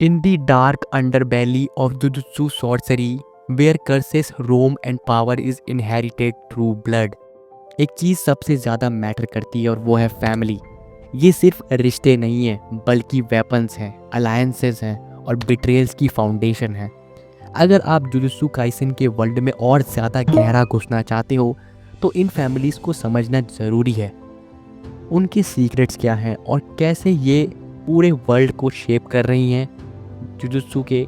In the dark underbelly of Jujutsu sorcery, where curses roam and power is inherited through blood, एक चीज़ सबसे ज़्यादा matter करती है और वो है फैमिली। ये सिर्फ रिश्ते नहीं हैं बल्कि वेपन्स हैं, अलायंसेस हैं और बिट्रेयल्स की फाउंडेशन है। अगर आप जुजुत्सु काइसेन के वर्ल्ड में और ज़्यादा गहरा घुसना चाहते हो तो इन फैमिलीज़ को समझना ज़रूरी है। उनके सीक्रेट्स क्या हैं और कैसे ये पूरे वर्ल्ड को शेप कर रही हैं जुजुत्सु के,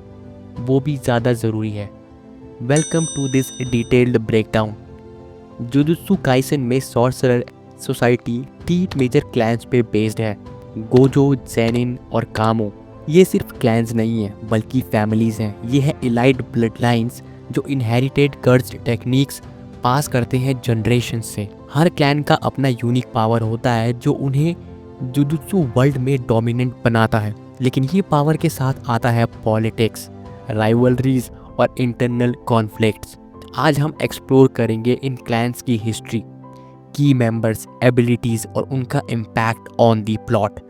वो भी ज़्यादा ज़रूरी है। Welcome to this detailed breakdown. Jujutsu Kaisen में सॉर्सरर सोसाइटी 3 मेजर क्लैंस पे बेस्ड है, गोजो, जेनिन और कामो। ये सिर्फ क्लैंस नहीं है बल्कि फैमिलीज हैं। ये है इलाइट ब्लड लाइन्स जो इनहेरिटेड कर्स्ड टेक्निक्स पास करते हैं जनरेशन से। हर क्लैन का अपना यूनिक पावर होता है जो उन्हें जुजुत्सु वर्ल्ड में डोमिनेंट बनाता है, लेकिन ये पावर के साथ आता है पॉलिटिक्स, राइवलरीज और इंटरनल कॉन्फ्लिक्ट्स। आज हम एक्सप्लोर करेंगे इन क्लैंस की हिस्ट्री, की मेंबर्स, एबिलिटीज़ और उनका इम्पैक्ट ऑन दी प्लॉट।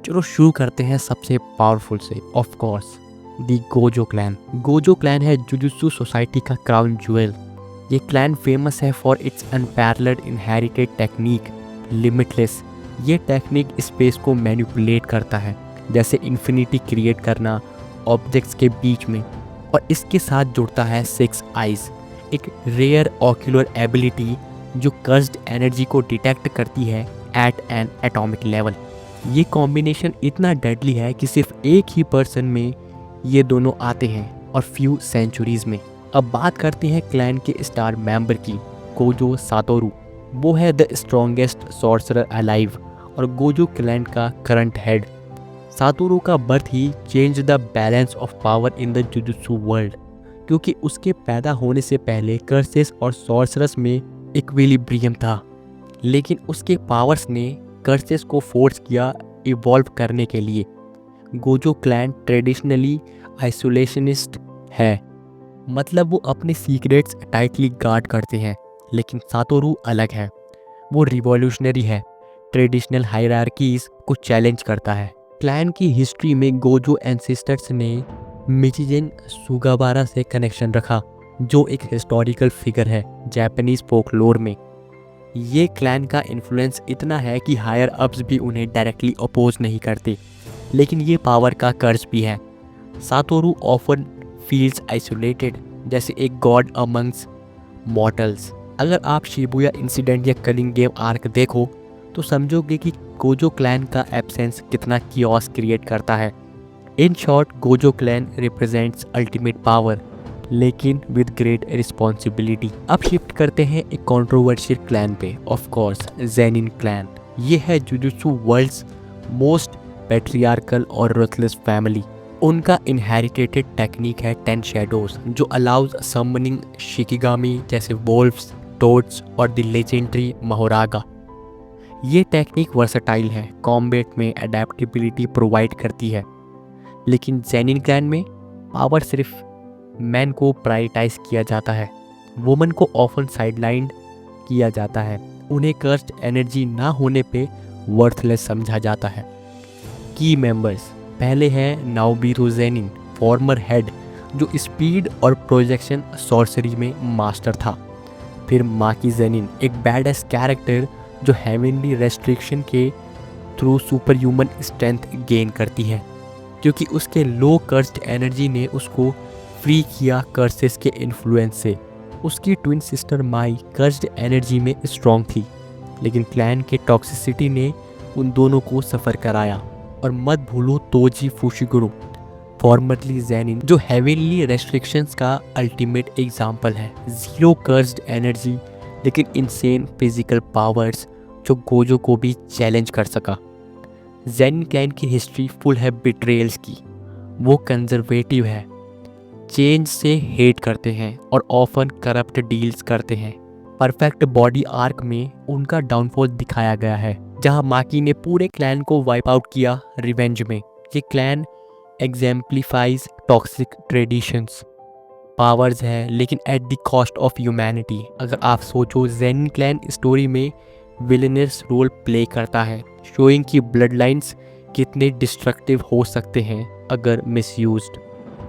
चलो शुरू करते हैं सबसे पावरफुल से, of course the Gojo clan. Gojo clan है जुजुत्सु सोसाइटी का क्राउन ज्वेल। ये क्लैन फेमस है for its unparalleled inherited technique, limitless. ये टेक्निक स्पेस को मैनिपुलेट करता है, जैसे इन्फिनिटी क्रिएट करना ऑब्जेक्ट्स के बीच में, और इसके साथ जुड़ता है 6 आइज, एक रेयर ऑक्यूलर एबिलिटी जो कर्स्ड एनर्जी को डिटेक्ट करती है एट एन एटॉमिक लेवल। ये कॉम्बिनेशन इतना डेडली है कि सिर्फ एक ही पर्सन में ये दोनों आते हैं और फ्यू सेंचुरीज में। अब बात करते हैं क्लैन के स्टार मेंबर की, गोजो सातोरू। वो है द स्ट्रॉन्गेस्ट सॉर्सरर अलाइव और गोजो क्लैन का करंट हेड। सातोरू का birth he change the balance of power in the jujutsu world, क्योंकि उसके पैदा होने से पहले कर्सेस और सॉर्सरस में इक्विलिब्रियम था, लेकिन उसके पावर्स ने कर्सेस को फोर्स किया इवॉल्व करने के लिए। गोजो क्लैन ट्रेडिशनली आइसोलेशनिस्ट है, मतलब वो अपने सीक्रेट्स टाइटली गार्ड करते हैं, लेकिन सातोरू अलग है। वो रिवॉल्यूशनरी है, ट्रेडिशनल हायरार्कीज को चैलेंज करता है। क्लैन की हिस्ट्री में गोजो एंसेस्टर्स ने मिचिजेन सुगाबारा से कनेक्शन रखा, जो एक हिस्टोरिकल फिगर है जापानीज फोकलोर में। ये क्लैन का इन्फ्लुएंस इतना है कि हायर अप्स भी उन्हें डायरेक्टली अपोज नहीं करते, लेकिन ये पावर का कर्ज भी है। सातोरू ऑफन फील्स आइसोलेटेड, जैसे एक गॉड अमंग्स मॉर्टल्स। अगर आप शिबुया इंसिडेंट या कलिंग गेम आर्क देखो तो समझोगे कि गोजो क्लैन का एब्सेंस कितना कियोस क्रिएट करता है। In short, Gojo clan represents ultimate power, लेकिन विद ग्रेट रिस्पॉन्सिबिलिटी। अब शिफ्ट करते हैं एक कंट्रोवर्शियल क्लैन पे, ऑफ कोर्स जेनिन क्लैन। ये है जुजुत्सु वर्ल्ड्स मोस्ट पैट्रियार्कल और रथलेस फैमिली। उनका इनहेरिटेड टेक्निक है 10 शैडोज, जो अलाउज समनिंग शिकिगामी जैसे वोल्फ्स, टोड्स और द लेजेंडरी महोरागा। ये टेक्निक वर्सटाइल है, कॉम्बैट में अडेप्टेबिलिटी प्रोवाइड करती है, लेकिन जेनिन क्लैन में पावर सिर्फ मैन को प्रायोरिटाइज किया जाता है, वुमन को ऑफन साइडलाइंड किया जाता है। उन्हें कर्स्ट एनर्जी ना होने पे वर्थलेस समझा जाता है। की मेंबर्स पहले है नाओबिरू जेनिन, फॉर्मर हेड, जो स्पीड और प्रोजेक्शन सॉर्सरी में मास्टर था। फिर माकी जेनिन, एक बैडएस कैरेक्टर जो हेवनली रेस्ट्रिक्शन के through super human strength gain करती है, क्योंकि उसके लो कर्स्ट एनर्जी ने उसको फ्री किया कर्सेस के इन्फ्लुएंस से। उसकी twin sister my cursed energy में स्ट्रॉन्ग थी, लेकिन क्लैन के टॉक्सिसिटी ने उन दोनों को सफ़र कराया। और मत भूलो तोजी फुशिगुरु, फॉर्मरली जेनिन, जो हेवनली रेस्ट्रिक्शंस का अल्टीमेट एग्जाम्पल है। जीरो कर्स्ड एनर्जी लेकिन इनसेन फिजिकल पावर्स, जो गोजो को भी चैलेंज कर सका। जेनिन क्लैन की हिस्ट्री फुल है बिट्रेयल्स की। वो कंजर्वेटिव है, चेंज से हेट करते हैं और ऑफन करप्ट डील्स करते हैं। परफेक्ट बॉडी आर्क में उनका डाउनफॉल दिखाया गया है, जहां माकी ने पूरे क्लैन को वाइप आउट किया रिवेंज में। ये क्लैन एग्जेम्पलीफाइज टॉक्सिक ट्रेडिशंस, पावर्स है लेकिन at the cost of humanity. अगर आप सोचो, जेनिन क्लैन स्टोरी में विलेनस रोल प्ले करता है, शोइंग की ब्लड लाइन्स कितने डिस्ट्रक्टिव हो सकते हैं अगर मिसयूज्ड।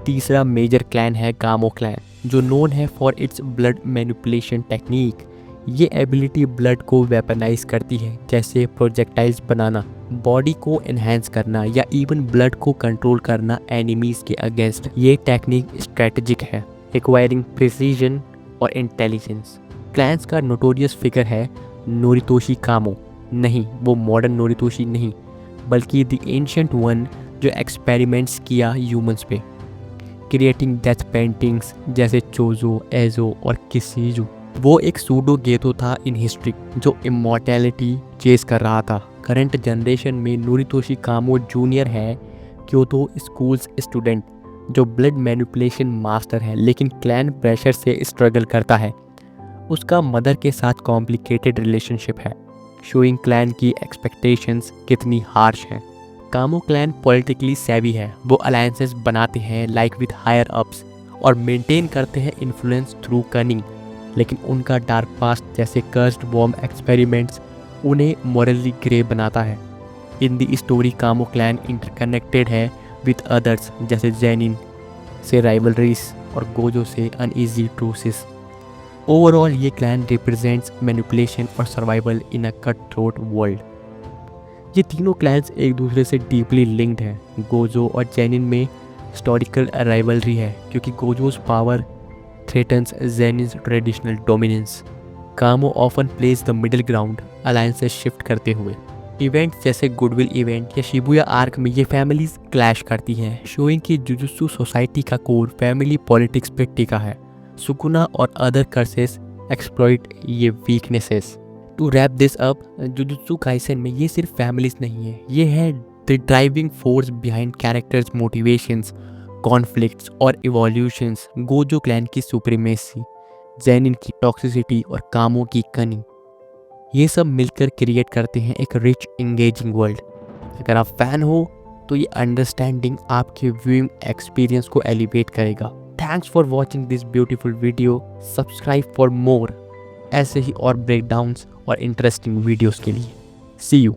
तीसरा मेजर क्लैन है कामो क्लैन, जो नोन है for its blood manipulation technique. ये एबिलिटी ब्लड को वेपनाइज करती है, जैसे प्रोजेक्टाइल्स बनाना, बॉडी को एनहेंस करना या इवन ब्लड को कंट्रोल करना एनिमीज के अगेंस्ट। ये टेक्निक स्ट्रेटेजिक है, रिक्वायरिंग प्रिसीजन और इंटेलिजेंस। क्लैंस का नोटोरियस फिगर है नोरितोशी कामो। नहीं, वो मॉडर्न नोरितोशी नहीं, बल्कि द एंशिएंट वन जो एक्सपेरिमेंट्स किया ह्यूमंस पे, क्रिएटिंग डेथ पेंटिंग्स जैसे चोजो, एजो और किसीजू। वो एक सूडो गेतो था इन हिस्ट्री जो इमॉर्टैलिटी चेस कर रहा था। करंट जनरेशन में नोरितोशी कामो जूनियर है क्योतो स्कूल्स स्टूडेंट जो ब्लड मैनिपुलेशन मास्टर है, लेकिन क्लैन प्रेशर से स्ट्रगल करता है। उसका मदर के साथ कॉम्प्लिकेटेड रिलेशनशिप है, शोइंग क्लैन की एक्सपेक्टेशंस कितनी हार्श हैं। कामो क्लैन पॉलिटिकली सेवी है, वो अलायंसेस बनाते हैं लाइक विद हायर अप्स और मेंटेन करते हैं इन्फ्लुएंस थ्रू कनिंग, लेकिन उनका डार्क पास्ट जैसे कर्स्ड बॉम्ब एक्सपेरिमेंट्स उन्हें मॉरली ग्रे बनाता है। इन दी स्टोरी कामो क्लैन इंटरकनेक्टेड है विद अदर्स जैसे जेनिन से राइवलरीज और गोजो से अनईजी ट्रूसेस। ओवरऑल ये क्लैन रिप्रेजेंट्स मैनिपुलेशन और सर्वाइवल इन अ कट थ्रोट वर्ल्ड। ये तीनों क्लैन्स एक दूसरे से डीपली लिंक्ड हैं। गोजो और जेनिन में हिस्टोरिकल राइवलरी है क्योंकि गोजोज पावर थ्रेटन्स जेनिन्स ट्रेडिशनल डोमिनेंस। कामो often place the middle ground, alliances shift करते हुए। इवेंट जैसे गुडविल इवेंट या शिबुया आर्क में ये फैमिलीज क्लैश करती हैं, शोइंग कि जुजुत्सु सोसाइटी का कोर फैमिली पॉलिटिक्स पे टिका है। सुकुना और अदर कर्सेस एक्सप्लॉइट ये weaknesses. To wrap this up, Jujutsu Kaisen में ये सिर्फ फैमिलीज नहीं है, ये है the driving force behind characters motivations, conflicts और इवोल्यूशंस। गोजो क्लैन की सुप्रीमेसी, जेनिन की टॉक्सिसिटी और कामो की कनिंग, ये सब मिलकर क्रिएट करते हैं एक रिच इंगेजिंग वर्ल्ड। अगर आप फैन हो तो ये अंडरस्टैंडिंग आपके व्यूइंग एक्सपीरियंस को एलिवेट करेगा। Thanks for watching this beautiful video. Subscribe for more ऐसे ही और ब्रेकडाउन्स और इंटरेस्टिंग वीडियोस के लिए। सी यू।